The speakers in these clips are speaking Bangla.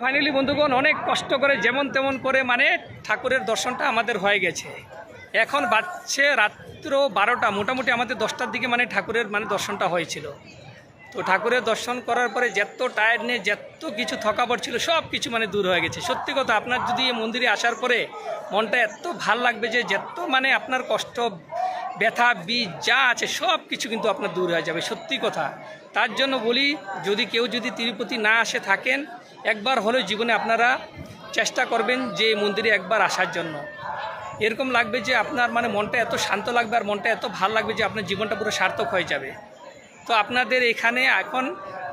ফাইনালি বন্ধুগণ অনেক কষ্ট করে যেমন তেমন করে মানে ঠাকুরের দর্শনটা আমাদের হয়ে গেছে। এখন বাজছে রাত্র 12টা, মোটামুটি আমাদের 10টার দিকে মানে ঠাকুরের মানে দর্শনটা হয়েছিল। তো ঠাকুরের দর্শন করার পরে যত টায়ার্ড নিয়ে যত কিছু থকাপড় ছিল সব কিছু মানে দূর হয়ে গেছে। সত্যি কথা, আপনার যদি এই মন্দিরে আসার পরে মনটা এত ভাল লাগবে যে যত মানে আপনার কষ্ট ব্যথা বীজ যা আছে সব কিছু কিন্তু আপনার দূর হয়ে যাবে, সত্যি কথা। তার জন্য বলি, যদি কেউ যদি তিরুপতি না আসে থাকেন, একবার হলেও জীবনে আপনারা চেষ্টা করবেন যে মন্দিরে একবার আসার জন্য। এরকম লাগবে যে আপনার মানে মনটা এত শান্ত লাগবে আর মনটা এত ভালো লাগবে যে আপনার জীবনটা পুরো সার্থক হয়ে যাবে। তো আপনাদের এখানে এখন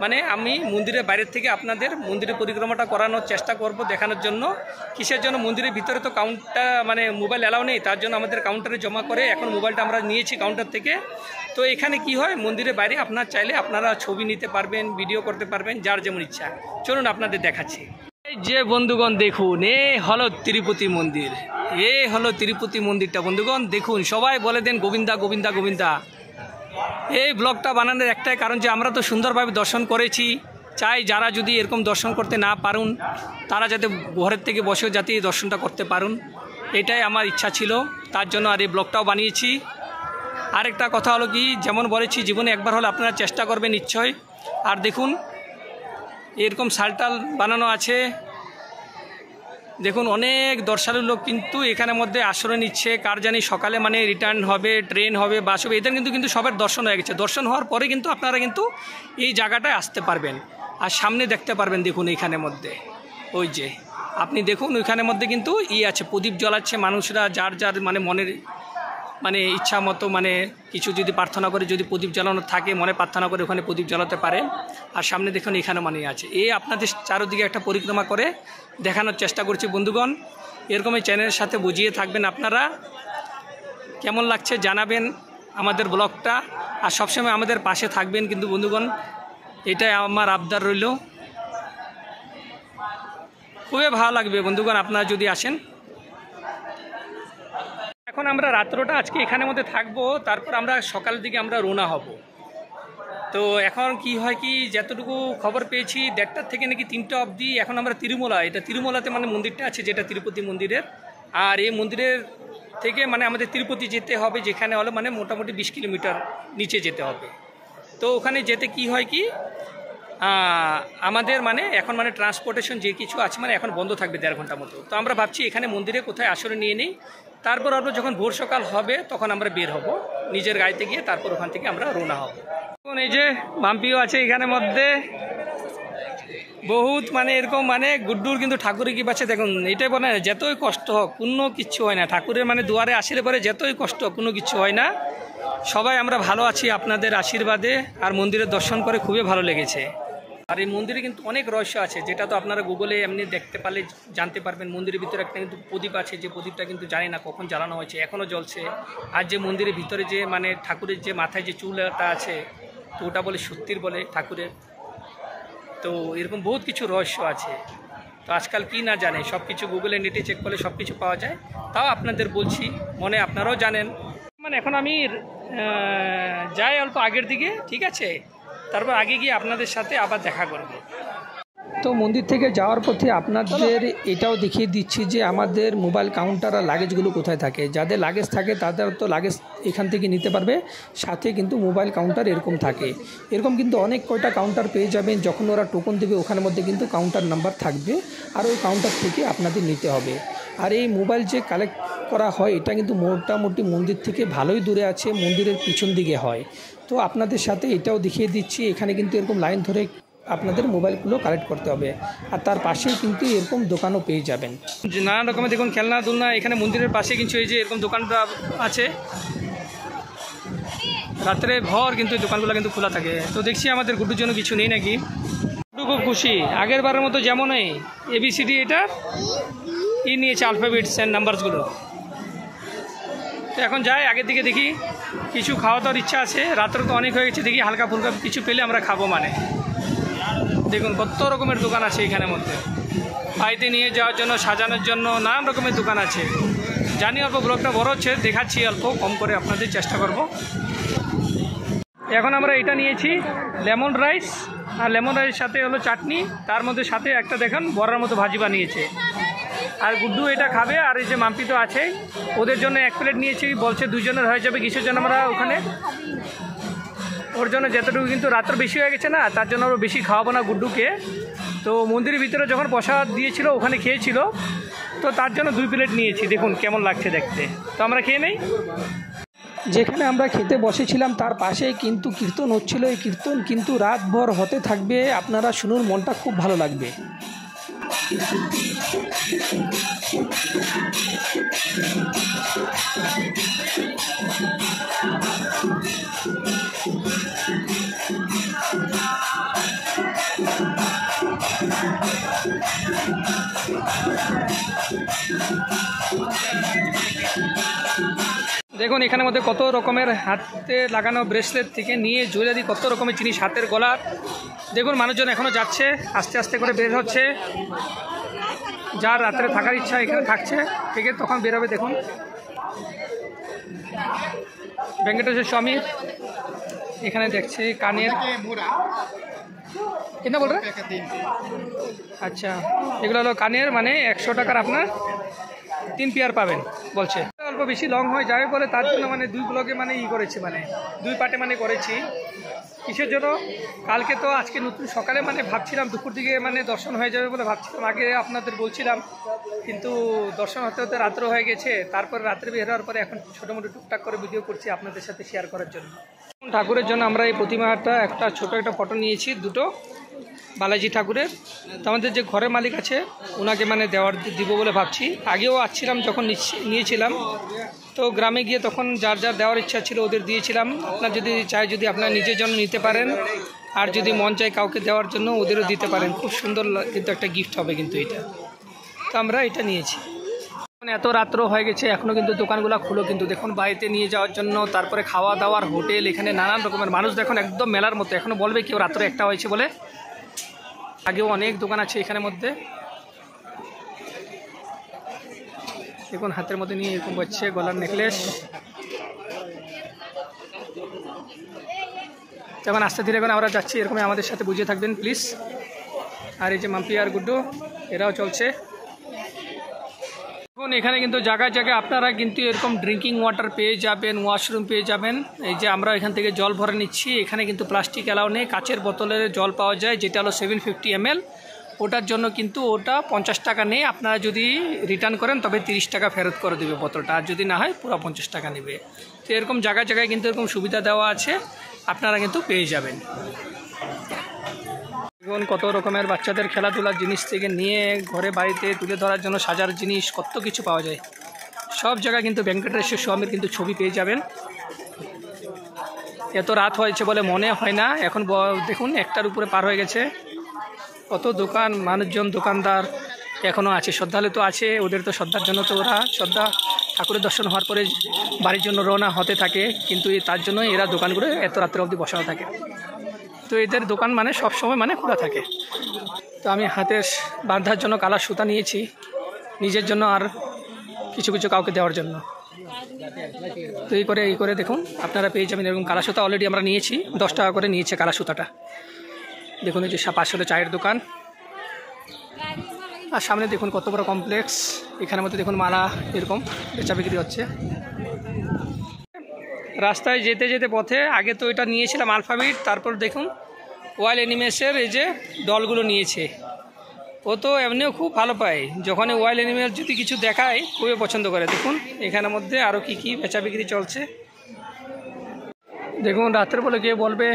মানে আমি মন্দিরের বাইরের থেকে আপনাদের মন্দিরের পরিক্রমাটা করানোর চেষ্টা করব, দেখানোর জন্য। কিসের জন্য? মন্দিরের ভিতরে তো কাউন্টার মানে মোবাইল অ্যালাউ নেই, তার জন্য আমাদের কাউন্টারে জমা করে এখন মোবাইলটা আমরা নিয়েছি কাউন্টার থেকে। তো এখানে কি হয়, মন্দিরের বাইরে আপনার চাইলে আপনারা ছবি নিতে পারবেন, ভিডিও করতে পারবেন, যার যেমন ইচ্ছা। চলুন আপনাদের দেখাচ্ছি। এই যে বন্ধুগণ দেখুন, এ হলো তিরুপতি মন্দির, এ হলো তিরুপতি মন্দিরটা। বন্ধুগণ দেখুন, সবাই বলে দেন গোবিন্দা গোবিন্দা গোবিন্দা। এই ব্লগটা বানানোর একটাই কারণ যে আমরা তো সুন্দরভাবে দর্শন করেছি, চাই যারা যদি এরকম দর্শন করতে না পারুন তারা যাতে ঘরের থেকে বসেও যাতে এই দর্শনটা করতে পারুন, এটাই আমার ইচ্ছা ছিল। তার জন্য আর এই ব্লগটাও বানিয়েছি। আরেকটা কথা হলো কি, যেমন বলেছি জীবনে একবার হলে আপনারা চেষ্টা করবেন নিশ্চয়। আর দেখুন এরকম শালটাল বানানো আছে, দেখুন অনেক দর্শনালু লোক কিন্তু এখানের মধ্যে আশ্রয় নিচ্ছে। কার জানি সকালে মানে রিটার্ন হবে, ট্রেন হবে, বাস হবে, এদের কিন্তু সবার দর্শন হয়ে গেছে। দর্শন হওয়ার পরে কিন্তু আপনারা কিন্তু এই জায়গাটায় আসতে পারবেন আর সামনে দেখতে পারবেন। দেখুন এইখানের মধ্যে ওই যে আপনি দেখুন ওইখানের মধ্যে কিন্তু আছে, প্রদীপ জ্বলাচ্ছে মানুষরা, যার যার মানে মনের মানে ইচ্ছা মতো মানে কিছু যদি প্রার্থনা করে, যদি প্রদীপ জ্বালানো থাকে মনে প্রার্থনা করে ওখানে প্রদীপ জ্বালাতে পারে। আর সামনে দেখুন এখানে মানে আছে। এই আপনাদের চারদিকে একটা পরিক্রমা করে দেখানোর চেষ্টা করছি বন্ধুগণ। এরকম এই চ্যানেলের সাথে বুঝিয়ে থাকবেন আপনারা। কেমন লাগছে জানাবেন আমাদের ব্লগটা, আর সবসময় আমাদের পাশে থাকবেন কিন্তু বন্ধুগণ, এটাই আমার আবদার রইল। খুবই ভালো লাগবে বন্ধুগণ আপনারা যদি আসেন। এখন আমরা রাত্রটা আজকে এখানের মধ্যে থাকবো, তারপর আমরা সকালের দিকে আমরা রওনা হব। তো এখন কি হয় কি, যতটুকু খবর পেয়েছি 1:30 থেকে নাকি 3টা অবধি এখন আমরা তিরুমলা, এটা তিরুমলাতে মানে মন্দিরটা আছে যেটা তিরুপতি মন্দিরের। আর এই মন্দিরের থেকে মানে আমাদের তিরুপতি যেতে হবে, যেখানে হলো মানে মোটামুটি 20 কিলোমিটার নিচে যেতে হবে। তো ওখানে যেতে কি হয় কি, আমাদের মানে এখন মানে ট্রান্সপোর্টেশন যে কিছু আছে মানে এখন বন্ধ থাকবে 1.5 ঘন্টা মতো। তো আমরা ভাবছি এখানে মন্দিরে কোথায় আশ্রয় নিয়ে নিই, তারপর আমরা যখন ভোর সকাল হবে তখন আমরা বের হব নিজের গাড়িতে গিয়ে, তারপর ওখান থেকে আমরা রওনা হব। এখন এই যে বাম্পিও আছে এখানের মধ্যে, বহুত মানে এরকম মানে গুড্ডুর কিন্তু ঠাকুরের কি পাচ্ছে দেখুন। এটাই বলে যতই কষ্ট হোক কোনো কিচ্ছু হয় না, ঠাকুরের মানে দুয়ারে আসলে পরে যতই কষ্ট হোক কোনো কিচ্ছু হয় না। সবাই আমরা ভালো আছি আপনাদের আশীর্বাদে, আর মন্দিরের দর্শন করে খুবই ভালো লেগেছে। আর এই মন্দিরে কিন্তু অনেক রহস্য আছে, যেটা তো আপনারা গুগলে এমনি দেখতে পারলে জানতে পারবেন। মন্দিরের ভিতরে একটা কিন্তু প্রদীপ আছে, যে প্রদীপটা কিন্তু জানি না কখন জ্বালানো হয়েছে, এখনও জ্বলছে। আর যে মন্দিরের ভিতরে যে মানে ঠাকুরের যে মাথায় যে চুলটা আছে, তো ওটা বলে সত্যির বলে ঠাকুরের। তো এরকম বহুত কিছু রহস্য আছে, তো আজকাল কি না জানে সব কিছু গুগলে নেটে চেক করলে সব কিছু পাওয়া যায়। তাও আপনাদের বলছি, মনে আপনারাও জানেন। মানে এখন আমি যাই অল্প আগের দিকে, ঠিক আছে, তারপর আগে গিয়ে আপনাদের সাথে আবার দেখা করব। তো মন্দির থেকে যাওয়ার পথে আপনাদের এটাও দেখিয়ে দিচ্ছি যে আমাদের মোবাইল কাউন্টার আর লাগেজগুলো কোথায় থাকে। যাদের লাগেজ থাকে তাদের তো লাগেজ এখান থেকে নিতে পারবে, সাথে কিন্তু মোবাইল কাউন্টার এরকম থাকে। এরকম কিন্তু অনেক কয়টা কাউন্টার পেয়ে যাবেন, যখন ওরা টোকন দেবে ওখানের মধ্যে কিন্তু কাউন্টার নাম্বার থাকবে, আর ওই কাউন্টার থেকে আপনাদের নিতে হবে। আর এই মোবাইল যে কালেক্ট করা হয় এটা কিন্তু মোটামুটি মন্দির থেকে ভালোই দূরে আছে, মন্দিরের পিছন দিকে হয়। তো আপনাদের সাথে এটাও দেখিয়ে দিচ্ছি, এখানে কিন্তু এরকম লাইন ধরে আপনাদের মোবাইলগুলো কালেক্ট করতে হবে। আর তার পাশেই কিন্তু এরকম দোকানও পেয়ে যাবেন, নানান রকমের দেখুন খেলনা দুলনা। এখানে মন্দিরের পাশে কিন্তু এই যে এরকম দোকানটা আছে, রাত্রে ভর কিন্তু এই দোকানগুলো কিন্তু খোলা থাকে। তো দেখছি আমাদের গুড্ডুর জন্য কিছু নেই নাকি, গুড্ডু খুব খুশি। আগের বারের মতো যেমনই ABCD এটা নিয়েছে, আলফাবেটস অ্যান্ড নাম্বারসগুলো। তো এখন যাই আগের দিকে, দেখি কিছু খাওয়া দাওয়ার ইচ্ছা আছে, রাত্রে তো অনেক হয়ে গেছে, দেখি হালকা ফুলকা কিছু পেলে আমরা খাবো। মানে দেখুন কত রকমের দোকান আছে এখানের মধ্যে, বাড়িতে নিয়ে যাওয়ার জন্য, সাজানোর জন্য নানান রকমের দোকান আছে। জানি অল্প ব্লগটা বড় হচ্ছে, দেখাচ্ছি অল্প কম করে আপনাদের চেষ্টা করব। এখন আমরা এটা নিয়েছি লেমন রাইস আর লেমন রাইসের সাথে হলো চাটনি, তার মধ্যে সাথে একটা দেখেন বড়ার মতো ভাজি বানিয়েছে। আর গুড্ডু এটা খাবে, আর এই যে মাম্পি তো আছে, ওদের জন্য 1 প্লেট নিয়েছি, বলছে 2 জনের হয়ে যাবে। কিসের জন্য আমরা ওখানে ওর জন্য যেতটুকু, কিন্তু রাত্র বেশি হয়ে গেছে না, তার জন্য আমরা বেশি খাওয়াবো না গুড্ডুকে। তো মন্দিরের ভিতরে যখন প্রসাদ দিয়েছিল ওখানে খেয়েছিল, তো তার জন্য 2 প্লেট নিয়েছি। দেখুন কেমন লাগছে দেখতে। তো আমরা খেয়ে নেই। যেখানে আমরা খেতে বসেছিলাম তার পাশে কিন্তু কীর্তন হচ্ছিল। এই কীর্তন কিন্তু রাতভর হতে থাকবে, আপনারা শুনুন, মনটা খুব ভালো লাগবে। দেখুন এখানের মধ্যে কত রকমের হাতে লাগানো ব্রেসলেট থেকে নিয়ে জুয়েলারি, কত রকমের জিনিস, হাতের গলার। দেখুন মানুষজন এখনও যাচ্ছে, আস্তে আস্তে করে বের হচ্ছে। যার রাত্রে থাকার ইচ্ছা এখানে থাকছে, থেকে তখন বেরোবে। দেখুন ভেঙ্কটেশ্বর স্বামী এখানে দেখছে কানের, কিনা বল রে? আচ্ছা, এগুলো হলো কানের, মানে 100 টাকার আপনার 3 পেয়ার পাবেন বলছে। অল্প বেশি লং হয়ে যাবে বলে তার জন্য মানে 2 ব্লগে মানে করেছে, মানে 2 পার্টে মানে করেছি। কিসের জন্য? কালকে তো আজকে নতুন সকালে মানে ভাবছিলাম দুপুর দিকে মানে দর্শন হয়ে যাবে বলে ভাবছিলাম, আগে আপনাদের বলছিলাম, কিন্তু দর্শন হতে হতে রাত্র হয়ে গেছে। তারপর রাত্রে বের হওয়ার পরে এখন ছোটো মোটো টুকটাক করে ভিডিও করছি আপনাদের সাথে শেয়ার করার জন্য। ঠাকুরের জন্য আমরা এই প্রতিমাটা একটা ছোট একটা ফটো নিয়েছি, 2টো বালাজি ঠাকুরের। তো আমাদের যে ঘরের মালিক আছে ওনাকে মানে দিব বলে ভাবছি। আগেও আসছিলাম যখন নিয়েছিলাম, তো গ্রামে গিয়ে তখন যার যার দেওয়ার ইচ্ছা ছিল ওদের দিয়েছিলাম। আপনার যদি চাই, যদি আপনার নিজের জন্য নিতে পারেন, আর যদি মন চায় কাউকে দেওয়ার জন্য ওদেরও দিতে পারেন। খুব সুন্দর কিন্তু একটা গিফট হবে কিন্তু এটা। তো আমরা এটা নিয়েছি। এত রাত্র হয়ে গেছে এখনও কিন্তু দোকানগুলো খুলো, কিন্তু দেখুন বাড়িতে নিয়ে যাওয়ার জন্য, তারপরে খাওয়া দাওয়ার হোটেল, এখানে নানান রকমের মানুষ। দেখুন একদম মেলার মতো। এখনও বলবে কেউ রাত্রে 1টা হয়েছে বলে, আগেও অনেক দোকান আছে এখানের মধ্যে। দেখুন হাতের মধ্যে নিয়ে এরকম হচ্ছে গলার নেকলেস। যখন আস্তে ধীরে করে আমরা যাচ্ছি, এরকম আমাদের সাথে বুঝিয়ে থাকবেন প্লিজ। আর এই যে মাম্পি আর গুড্ডু এরাও চলছে। দেখুন এখানে কিন্তু জায়গায় জায়গায় আপনারা কিন্তু এরকম ড্রিঙ্কিং ওয়াটার পেয়ে যাবেন, ওয়াশরুম পেয়ে যাবেন। এই যে আমরা এখান থেকে জল ভরে নিচ্ছি, এখানে কিন্তু প্লাস্টিক অ্যালাউ নেই, কাচের বোতলের জল পাওয়া যায়, যেটা হলো 750 ml। ওটার জন্য কিন্তু ওটা 50 টাকা নেই। আপনারা যদি রিটার্ন করেন তবে 30 টাকা ফেরত করে দেবে বোতলটা, আর যদি না হয় পুরো 50 টাকা নেবে। তো এরকম জায়গায় জায়গায় কিন্তু এরকম সুবিধা দেওয়া আছে, আপনারা কিন্তু পেয়ে যাবেন। দেখুন কত রকমের বাচ্চাদের খেলাধুলার জিনিস থেকে নিয়ে ঘরে বাড়িতে তুলে ধরার জন্য সাজার জিনিস, কত কিছু পাওয়া যায়। সব জায়গায় কিন্তু ভেঙ্কটেশ্বর স্বামীর কিন্তু ছবি পেয়ে যাবেন। এত রাত হয়েছে বলে মনে হয় না, এখন দেখুন 1টার উপরে পার হয়ে গেছে। কত দোকান, মানুষজন, দোকানদার এখনও আছে। শ্রদ্ধালু তো আছে, ওদের তো শ্রদ্ধার জন্য তো ওরা ঠাকুরের দর্শন হওয়ার পরে বাড়ির জন্য রওনা হতে থাকে, কিন্তু তার জন্য এরা দোকানগুলো এত রাত্রে অবধি বসানো থাকে। তো এদের দোকান মানে সবসময় মানে খোলা থাকে। তো আমি হাতে বাঁধার জন্য কালা সুতা নিয়েছি, নিজের জন্য আর কিছু কিছু কাউকে দেওয়ার জন্য। তো এই করে দেখুন আপনারা পেয়ে যাবেন এরকম কালা সুতা। অলরেডি আমরা নিয়েছি, 10 টাকা করে নিয়েছে কালা সুতাটা। দেখুন এই যে পাশে চায়ের দোকান, আর সামনে দেখুন কত বড় কমপ্লেক্স। এখানের মধ্যে দেখুন মালা এরকম বেচা বিক্রি হচ্ছে। রাস্তায় যেতে যেতে পথে আগে তো এটা নিয়েছিলাম আলফাবিট, তারপর দেখুন ওয়াইল্ড অ্যানিমেলসের এই যে ডলগুলো নিয়েছে। ও তো এমনিও খুব ভালো পায়, যখন ওয়াইল্ড অ্যানিমেল যদি কিছু দেখায় খুবই পছন্দ করে। দেখুন এখানের মধ্যে আরও কি বেচা বিক্রি চলছে। দেখুন রাত্রে বলে কে বলবে,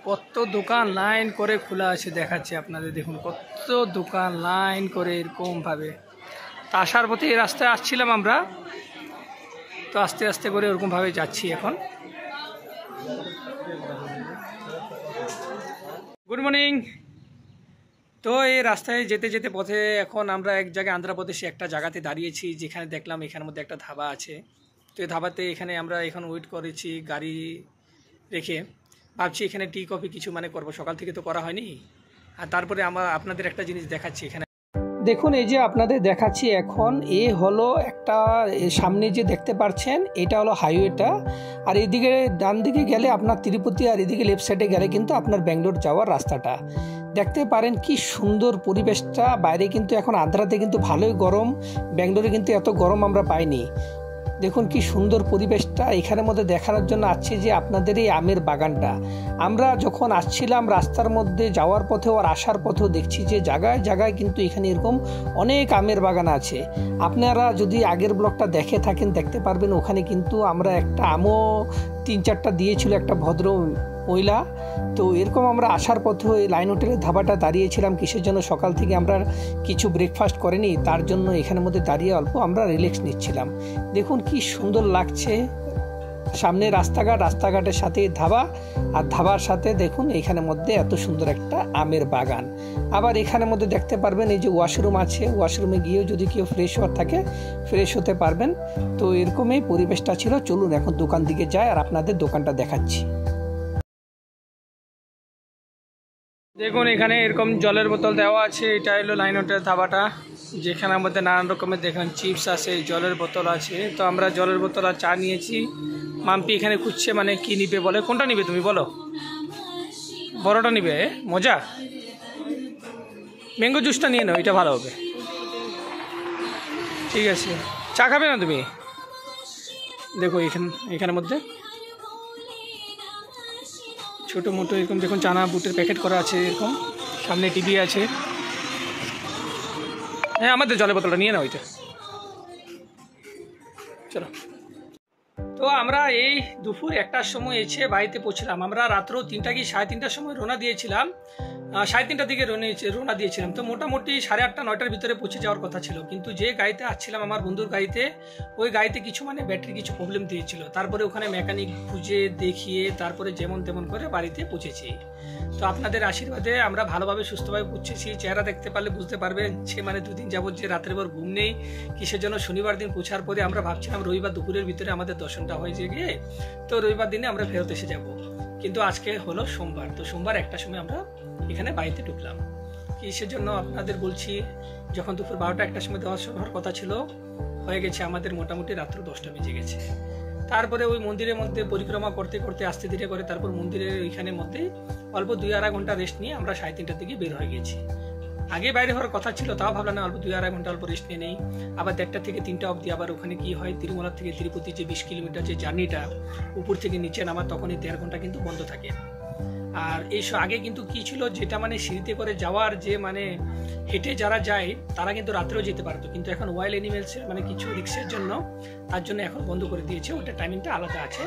কত দোকান লাইন করে খোলা আছে দেখাচ্ছে আপনাদের। দেখুন কত দোকান লাইন করে এরকমভাবে। তা আসার পথে এই রাস্তায় আসছিলাম আমরা, তো আস্তে আস্তে করে ওরকমভাবে যাচ্ছি এখন। Good morning. তো এই রাস্তায় যেতে যেতে পথে এখন আমরা এক জায়গায় আন্ধ্রপ্রদেশে একটা জায়গাতে দাঁড়িয়েছি, যেখানে দেখলাম এখানের মধ্যে একটা ধাবা আছে। তো এই ধাবাতে এখানে আমরা এখন ওয়েট করেছি গাড়ি রেখে। ভাবছি এখানে টি কফি কিছু মানে করবো, সকাল থেকে তো করা হয়নি। আর তারপরে আপনাদের একটা জিনিস দেখাচ্ছি। এখানে দেখুন এই যে আপনাদের দেখাচ্ছি এখন, এ হলো একটা সামনে যে দেখতে পাচ্ছেন এটা হলো হাইওয়েটা, আর এদিকে ডান দিকে গেলে আপনার তিরুপতি, আর এদিকে লেফট সাইডে গেলে কিন্তু আপনার ব্যাঙ্গালোর যাওয়ার রাস্তাটা। দেখতে পারেন কি সুন্দর পরিবেশটা। বাইরে কিন্তু এখন আন্ধ্রাতে কিন্তু ভালোই গরম, ব্যাঙ্গালোরে কিন্তু এত গরম আমরা পাইনি। দেখুন কি সুন্দর পরিবেশটা। এখানের মধ্যে দেখানোর জন্য আসছে যে আপনাদের এই আমের বাগানটা। আমরা যখন আসছিলাম রাস্তার মধ্যে যাওয়ার পথেও আর আসার পথেও দেখছি যে জায়গায় জায়গায় কিন্তু এখানে এরকম অনেক আমের বাগান আছে। আপনারা যদি আগের ব্লগটা দেখে থাকেন দেখতে পারবেন, ওখানে কিন্তু আমরা একটা আমও 3-4টা দিয়েছিল একটা ভদ্র মহিলা। তো এরকম আমরা আসার পথে ওই লাইন হোটেলের ধাবাটা দাঁড়িয়েছিলাম কিসের জন্য, সকাল থেকে আমরা কিছু ব্রেকফাস্ট করিনি, তার জন্য এখানের মধ্যে দাঁড়িয়ে অল্প আমরা রিল্যাক্স নিচ্ছিলাম। দেখুন কি সুন্দর লাগছে। সামনে রাস্তাঘাট, রাস্তাঘাটের সাথে ধাবা, আর ধাবার সাথে দেখুন এখানের মধ্যে এত সুন্দর একটা আমের বাগান। আবার এখানের মধ্যে দেখতে পারবেন এই যে ওয়াশরুম আছে, ওয়াশরুমে গিয়েও যদি কেউ ফ্রেশ হওয়ার থাকে ফ্রেশ হতে পারবেন। তো এরকমই পরিবেশটা ছিল। চলুন এখন দোকান দিকে যাই আর আপনাদের দোকানটা দেখাচ্ছি। দেখুন এখানে এরকম জলের বোতল দেওয়া আছে। এটা হলো লাইন হোটেলের ধাবাটা, যেখানে মধ্যে নানান রকমের দেখেন চিপস আছে, জলের বোতল আছে। তো আমরা জলের বোতল আর চা নিয়েছি। মাম্পি এখানে খুঁজছে মানে কি নিবে বলে। কোনটা নিবে তুমি বলো? বড়টা নিবে? মজা, ম্যাঙ্গো জুসটা নিয়ে নাও, এটা ভালো হবে। ঠিক আছে, চা খাবে না তুমি? দেখো এখানের মধ্যে ছোটো মোটো এরকম দেখুন চানা বুটের প্যাকেট করা আছে, এরকম সামনে টিভি আছে। হ্যাঁ আমাদের জলের বোতলটা নিয়ে নাও, ওইটা চলো। তো আমরা এই দুপুর 1টার সময় এসে বাড়িতে পৌঁছলাম। আমরা রাত্র 3টা কি 3:30টার সময় রওনা দিয়েছিলাম, 3:30টার দিকে রওনা দিয়েছিলাম। তো মোটামুটি 8:30-9টার ভিতরে পৌঁছে যাওয়ার কথা ছিল, কিন্তু যে গাড়িতে আসছিলাম আমার বন্ধুর গাড়িতে, ওই গাড়িতে কিছু মানে ব্যাটারি কিছু প্রবলেম দিয়েছিল। তারপরে ওখানে মেকানিক খুঁজে দেখিয়ে তারপরে যেমন তেমন করে বাড়িতে পৌঁছেছি। তো আপনাদের আশীর্বাদে আমরা ভালোভাবে সুস্থভাবে পৌঁছেছি। চেহারা দেখতে পারলে বুঝতে পারবেন যে মানে 2 দিন যাবত যে রাত্রের পর ঘুম নেই কিসের জন্য। শনিবার দিন পৌঁছার পরে আমরা ভাবছিলাম রবিবার দুপুরের ভিতরে আমাদের দর্শনটা হয়ে গিয়ে তো রবিবার দিনে আমরা ফেরত এসে যাব, কিন্তু আজকে হলো সোমবার। তো সোমবার 1টার সময় আমরা এখানে বাড়িতে ঢুকলাম। কিসের জন্য আপনাদের বলছি, যখন দুপুর 12টা-1টার সময় দর্শন হওয়ার কথা ছিল, হয়ে গেছে আমাদের মোটামুটি রাত্র 10টা বেজে গেছে। তারপরে ওই মন্দিরের মধ্যে পরিক্রমা করতে করতে আস্তে ধীরে করে তারপর মন্দিরের ওইখানের মধ্যেই অল্প 2-2.5 ঘন্টা রেস্ট নিয়ে আমরা 3:30টার দিকে বের হয়ে গেছি। আগে বাইরে হওয়ার কথা ছিল, তাও ভাবলাম না অল্প 2-2.5 ঘন্টা অল্প রেস্ট নিয়ে নেই। আবার 1টা থেকে 3টা অবধি আবার ওখানে কি হয়, তিরুমলা থেকে তিরুপতি যে 20 কিলোমিটার যে জার্নিটা উপর থেকে নিচে নামা, তখনই 1.5 ঘন্টা কিন্তু বন্ধ থাকে। আর এই আগে কিন্তু কি ছিল, যেটা মানে সিঁড়িতে করে যাওয়ার যে মানে হেঁটে যারা যায় তারা কিন্তু রাত্রেও যেতে পারতো, কিন্তু এখন ওয়াইল্ড অ্যানিমেলসের মানে কিছু রিক্সের জন্য তার জন্য এখন বন্ধ করে দিয়েছে। ওটা টাইমিংটা আলাদা আছে।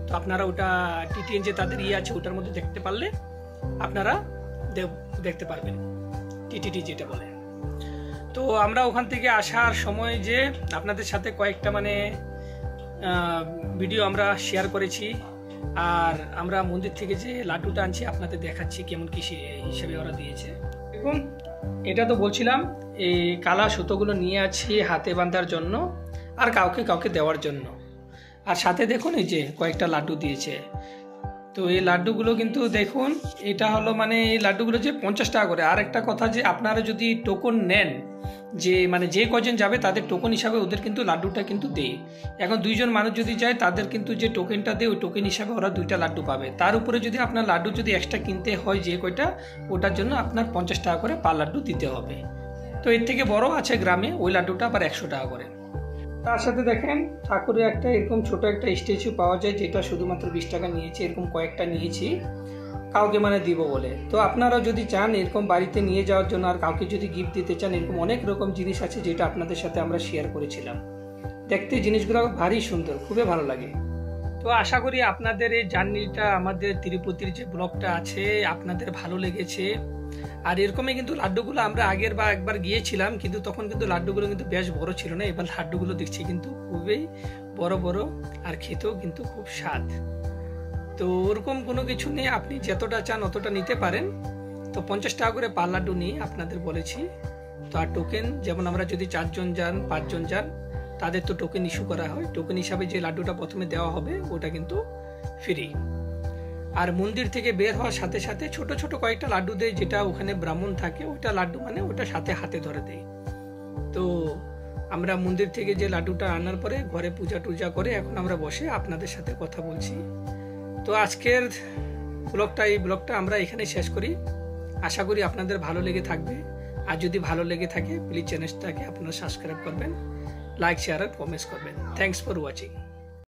তো আপনারা ওটা টিটিএন যে তাদের আছে ওটার মধ্যে দেখতে পারলে আপনারা দেখতে পারবেন, টিটিটি যেটা বলে। তো আমরা ওখান থেকে আসার সময় যে আপনাদের সাথে কয়েকটা মানে ভিডিও আমরা শেয়ার করেছি, আর আমরা মন্দির থেকে যে লাড্ডুটা আনছি আপনাদের দেখাচ্ছি কেমন কি হিসেবে ওরা দিয়েছে। দেখুন এটা তো বলছিলাম এই কালা সুতোগুলো নিয়ে আছি হাতে বাঁধার জন্য আর কাউকে কাউকে দেওয়ার জন্য। আর সাথে দেখুন এই যে কয়েকটা লাড্ডু দিয়েছে। তো এই লাড্ডুগুলো কিন্তু দেখুন এটা হলো মানে এই লাড্ডুগুলো যে 50 টাকা করে। আর একটা কথা যে আপনারা যদি টোকন নেন, যে মানে যে কজন যাবে তাদের টোকন হিসাবে ওদের কিন্তু লাড্ডুটা কিন্তু দেয়। এখন 2 জন মানুষ যদি যায় তাদের কিন্তু যে টোকেনটা দেয় ওই টোকেন হিসাবে ওরা 2টা লাড্ডু পাবে। তার উপরে যদি আপনার লাড্ডু যদি এক্সট্রা কিনতে হয় যে কয়টা, ওটার জন্য আপনার 50 টাকা করে পার লাড্ডু দিতে হবে। তো এর থেকে বড় আছে গ্রামে, ওই লাড্ডুটা আবার 100 টাকা করে। তার সাথে দেখেন ঠাকুরের একটা এরকম ছোট একটা স্ট্যাচু পাওয়া যায়, যেটা শুধুমাত্র 20 টাকা নিয়েছে। এরকম কয়েকটা নিয়েছি কাউকে মানে দিব বলে। তো আপনারা যদি চান এরকম বাড়িতে নিয়ে যাওয়ার জন্য আর কাউকে যদি গিফট দিতে চান, এরকম অনেক রকম জিনিস আছে যেটা আপনাদের সাথে আমরা শেয়ার করেছিলাম। দেখতে জিনিসগুলো ভারী সুন্দর, খুবই ভালো লাগে। তো আশা করি আপনাদের এই জার্নিটা আমাদের তিরুপতির যে ব্লগটা আছে আপনাদের ভালো লেগেছে। আর এরকমই কিন্তু লাড্ডুগুলো আমরা আগের বা একবার গিয়েছিলাম, কিন্তু তখন কিন্তু লাড্ডুগুলো কিন্তু বেশ বড় ছিল না। এবার লাড্ডুগুলো দেখছি কিন্তু খুবই বড় বড় আর খেতেও কিন্তু খুব স্বাদ। তো ওরকম কোনো কিছু নেই, আপনি যতটা চান অতটা নিতে পারেন। তো 50 টাকা করে পার লাড্ডু নিয়ে আপনাদের বলেছি। তো আর টোকেন যেমন আমরা যদি 4 জন যান 5 জন যান তাদের তো টোকেন ইস্যু করা হয়। টোকেন হিসাবে যে লাড্ডুটা প্রথমে দেওয়া হবে ওটা কিন্তু ফ্রি। আর মন্দির থেকে বের হওয়ার সাথে সাথে ছোট ছোট কয়েকটা লাড্ডু দেয়, যেটা ওখানে ব্রাহ্মণ থাকে ওইটা লাড্ডু মানে ওটা সাথে হাতে ধরে দেয়। তো আমরা মন্দির থেকে যে লাড্ডুটা আনার পরে ঘরে পূজা টুজা করে এখন আমরা বসে আপনাদের সাথে কথা বলছি। তো আজকের এই ব্লগটা আমরা এখানে শেষ করি। আশা করি আপনাদের ভালো লেগে থাকবে। আর যদি ভালো লেগে থাকে প্লিজ চ্যানেলটাকে আপনারা সাবস্ক্রাইব করবেন, লাইক শেয়ার আর কমেন্টস করবেন। Thanks for watching.